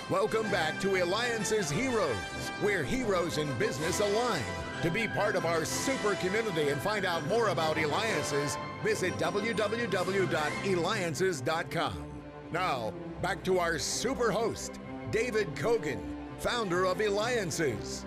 Welcome back to Eliances Heroes, where heroes in business align. To be part of our super community and find out more about Eliances, visit www.Eliances.com. Now, back to our super host, David Cogan, founder of Eliances.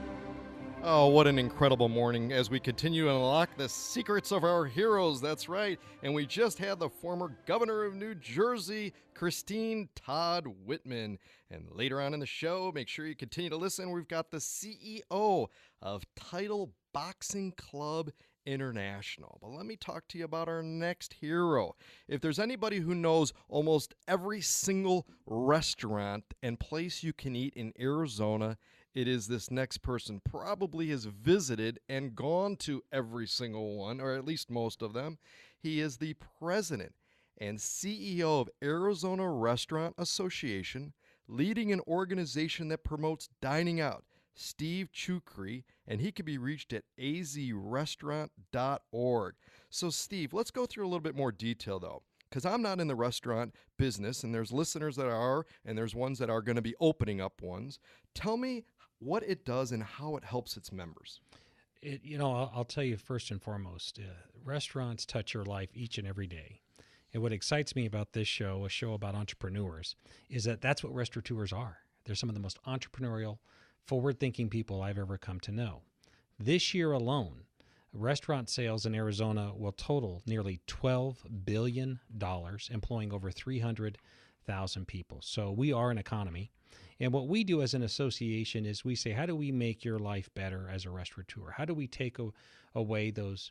Oh, what an incredible morning as we continue to unlock the secrets of our heroes. That's right. And we just had the former governor of New Jersey, Christine Todd Whitman. And later on in the show, make sure you continue to listen. We've got the CEO of Title Boxing Club International. But let me talk to you about our next hero. If there's anybody who knows almost every single restaurant and place you can eat in Arizona, it is this next person. Probably has visited and gone to every single one, or at least most of them. He is the president and CEO of Arizona Restaurant Association, leading an organization that promotes dining out, Steve Chucri, and he can be reached at azrestaurant.org. So, Steve, let's go through a little bit more detail, though, because I'm not in the restaurant business, and there's listeners that are, and there's ones that are going to be opening up ones. Tell me what it does and how it helps its members. I'll tell you first and foremost, restaurants touch your life each and every day. And what excites me about this show, a show about entrepreneurs, is that that's what restaurateurs are. They're some of the most entrepreneurial, forward-thinking people I've ever come to know. This year alone, restaurant sales in Arizona will total nearly $12 billion, employing over 300,000 people. So we are an economy. And what we do as an association is we say, how do we make your life better as a restaurateur? How do we take away those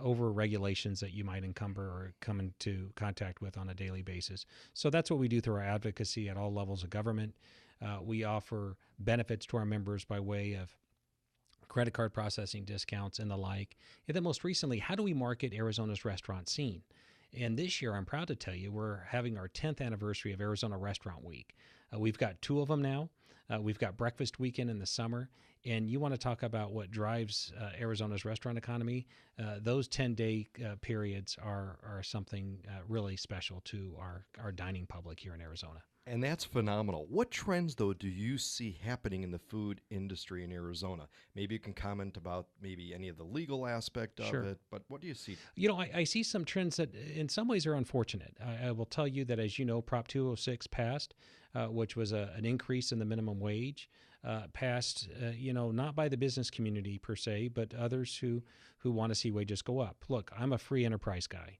over-regulations that you might encumber or come into contact with on a daily basis? So that's what we do through our advocacy at all levels of government. We offer benefits to our members by way of credit card processing discounts and the like. And then most recently, how do we market Arizona's restaurant scene? And this year, I'm proud to tell you, we're having our 10th anniversary of Arizona Restaurant Week. We've got 2 of them now. We've got Breakfast Weekend in the summer. And you want to talk about what drives Arizona's restaurant economy? Those 10-day periods are something really special to our dining public here in Arizona. And that's phenomenal. What trends, though, do you see happening in the food industry in Arizona? Maybe you can comment about maybe any of the legal aspect of it, but what do you see? I see some trends that in some ways are unfortunate. I will tell you that, as you know, Prop 206 passed, which was an increase in the minimum wage, passed, not by the business community per se, but others who want to see wages go up. Look, I'm a free enterprise guy.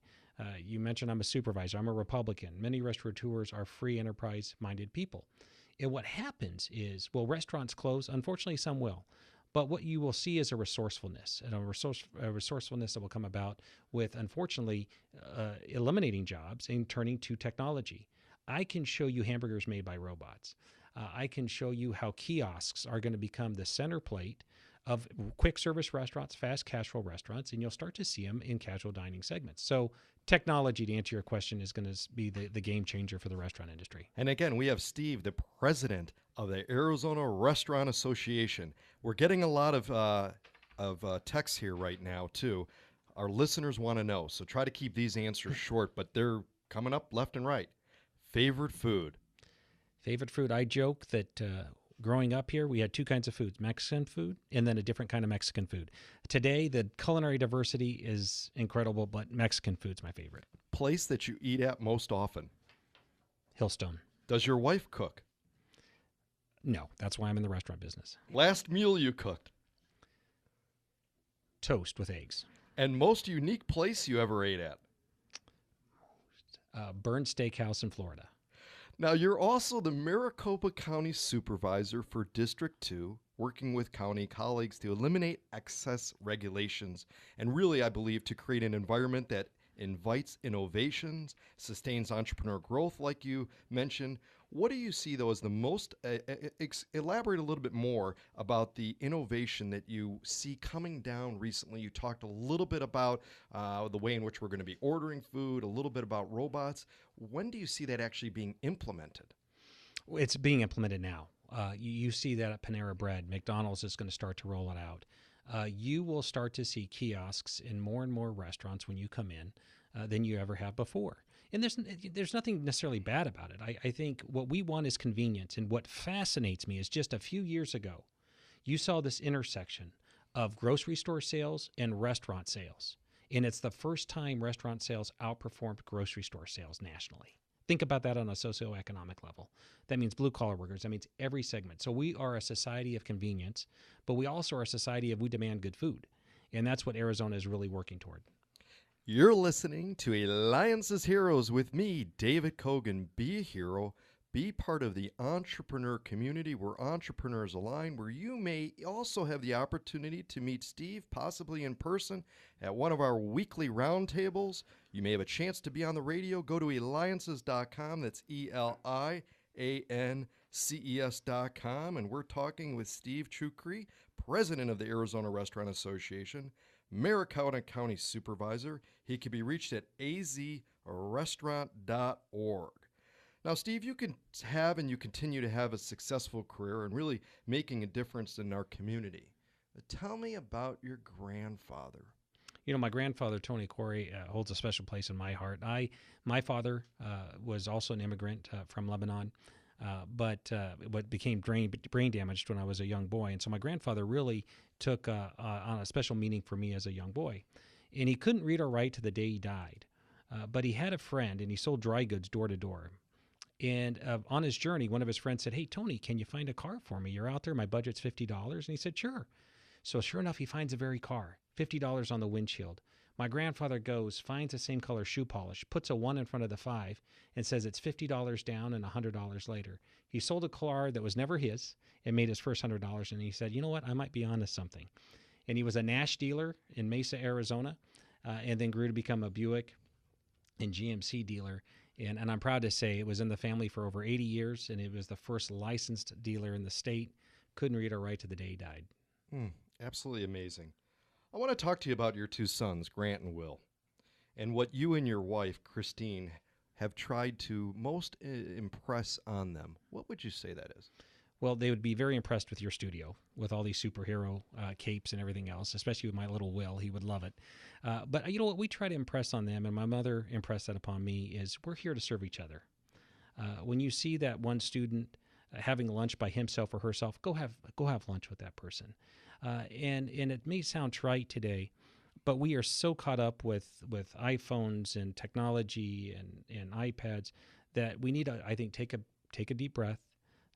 You mentioned I'm a supervisor. I'm a Republican. Many restaurateurs are free enterprise-minded people. And what happens is, restaurants close. Unfortunately, some will. But what you will see is a resourcefulness, and a resourcefulness that will come about with, unfortunately, eliminating jobs and turning to technology. I can show you hamburgers made by robots. I can show you how kiosks are going to become the center plate of quick service restaurants, fast casual restaurants, and you'll start to see them in casual dining segments. So technology, to answer your question, is going to be the game changer for the restaurant industry. And again, we have Steve, the president of the Arizona Restaurant Association. We're getting a lot of texts here right now, too. Our listeners want to know, so try to keep these answers short, but they're coming up left and right. Favorite food? Favorite food? I joke that growing up here, we had 2 kinds of foods, Mexican food and then a different kind of Mexican food. Today, the culinary diversity is incredible, but Mexican food's my favorite. Place that you eat at most often? Hillstone. Does your wife cook? No, that's why I'm in the restaurant business. Last meal you cooked? Toast with eggs. And most unique place you ever ate at? Burned Steakhouse in Florida. Now, you're also the Maricopa County Supervisor for District 2, working with county colleagues to eliminate excess regulations and really, I believe, to create an environment that invites innovations, sustains entrepreneur growth, like you mentioned. What do you see, though, as the most, elaborate a little bit more about the innovation that you see coming down recently. You talked a little bit about the way in which we're going to be ordering food, a little bit about robots. When do you see that actually being implemented? It's being implemented now. You see that at Panera Bread. McDonald's is going to start to roll it out. You will start to see kiosks in more and more restaurants when you come in. than you ever have before. And there's nothing necessarily bad about it. I think what we want is convenience. And what fascinates me is just a few years ago, you saw this intersection of grocery store sales and restaurant sales. And it's the first time restaurant sales outperformed grocery store sales nationally. Think about that on a socioeconomic level. That means blue-collar workers. That means every segment. So we are a society of convenience, but we also are a society of we demand good food. And that's what Arizona is really working toward. You're listening to Eliances Heroes with me, David Cogan. Be a hero. Be part of the entrepreneur community where entrepreneurs align, where you may also have the opportunity to meet Steve, possibly in person, at one of our weekly roundtables. You may have a chance to be on the radio. Go to Eliances.com. That's Eliances.com. And we're talking with Steve Chucri, president of the Arizona Restaurant Association, Maricopa County Supervisor. He can be reached at azrestaurant.org. Now, Steve, you can have and you continue to have a successful career and really making a difference in our community. But tell me about your grandfather. You know, my grandfather, Tony Corey, holds a special place in my heart. My father was also an immigrant from Lebanon, but became brain damaged when I was a young boy. And so my grandfather really took on a special meaning for me as a young boy. And he couldn't read or write to the day he died. But he had a friend, and he sold dry goods door to door. And on his journey, one of his friends said, "Hey, Tony, can you find a car for me? You're out there. My budget's $50. And he said, "Sure." So sure enough, he finds the very car, $50 on the windshield. My grandfather goes, finds the same color shoe polish, puts a 1 in front of the 5, and says it's $50 down and $100 later. He sold a car that was never his and made his first $100. And he said, "You know what? I might be onto something." And he was a Nash dealer in Mesa, Arizona, and then grew to become a Buick and GMC dealer. And I'm proud to say it was in the family for over 80 years, and it was the first licensed dealer in the state. Couldn't read or write to the day he died. Absolutely amazing. I want to talk to you about your two sons, Grant and Will, and what you and your wife, Christine, have tried to most impress on them. What would you say that is? Well, they would be very impressed with your studio, with all these superhero capes and everything else, especially with my little Will. He would love it. But you know what we try to impress on them, and my mother impressed that upon me, is we're here to serve each other. When you see that one student having lunch by himself or herself, go have lunch with that person. And it may sound trite today, but we are so caught up with iPhones and technology and iPads that we need to, I think, take a deep breath,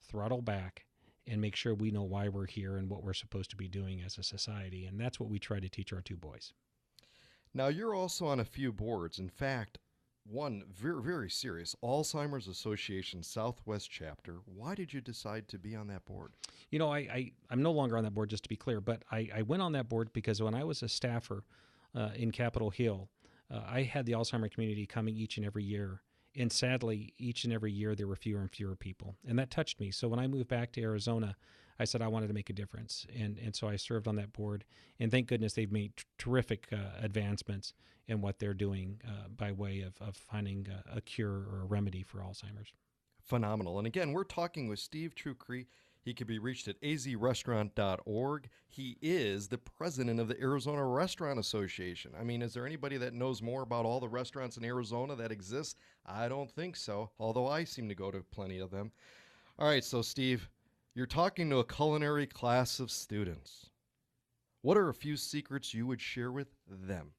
throttle back, and make sure we know why we're here and what we're supposed to be doing as a society. And that's what we try to teach our two boys. Now, you're also on a few boards. In fact, one very, very serious, Alzheimer's Association Southwest chapter. Why did you decide to be on that board? You know, I'm no longer on that board, just to be clear, but I went on that board because when I was a staffer in Capitol Hill, I had the Alzheimer's community coming each and every year. And sadly, each and every year there were fewer and fewer people. And that touched me. So when I moved back to Arizona, I said I wanted to make a difference. And so I served on that board. And thank goodness they've made terrific advancements in what they're doing by way of finding a cure or a remedy for Alzheimer's. Phenomenal. And again, we're talking with Steve Chucri. He can be reached at azrestaurant.org. He is the president of the Arizona Restaurant Association. I mean, is there anybody that knows more about all the restaurants in Arizona that exist? I don't think so, although I seem to go to plenty of them. All right, so Steve, you're talking to a culinary class of students. What are a few secrets you would share with them?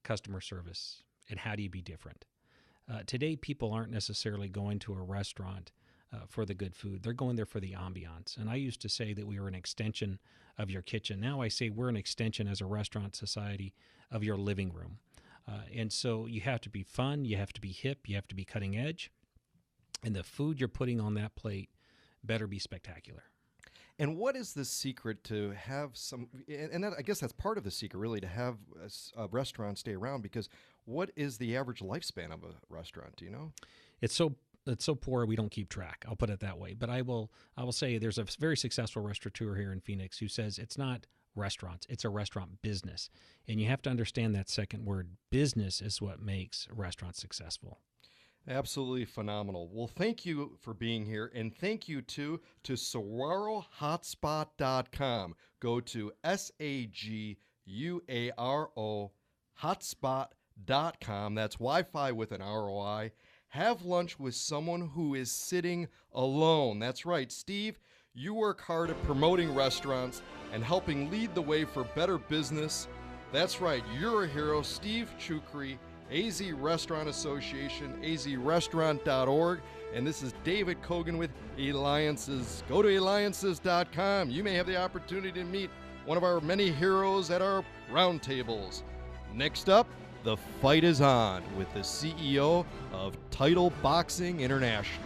Customer service. And how do you be different? Today, people aren't necessarily going to a restaurant for the good food. They're going there for the ambiance. And I used to say that we were an extension of your kitchen. Now I say we're an extension as a restaurant society of your living room. And so you have to be fun, you have to be hip, you have to be cutting edge. And the food you're putting on that plate better be spectacular. And what is the secret to have some, and that, I guess that's part of the secret really, to have a restaurant stay around, because what is the average lifespan of a restaurant? Do you know? It's so poor we don't keep track. I'll put it that way. But I will say there's a very successful restaurateur here in Phoenix who says it's not restaurants, it's a restaurant business. And you have to understand that second word. Business is what makes restaurants successful. Absolutely phenomenal. Well, thank you for being here, and thank you too to saguarohotspot.com. Go to SAGUARO hotspot.com. Eliances.com. That's Wi-Fi with an ROI. Have lunch with someone who is sitting alone. That's right, Steve. You work hard at promoting restaurants and helping lead the way for better business. That's right, you're a hero. Steve Chucri, AZ Restaurant Association, azrestaurant.org. And this is David Cogan with Eliances. Go to Eliances.com. You may have the opportunity to meet one of our many heroes at our roundtables. Next up, the fight is on with the CEO of Title Boxing International.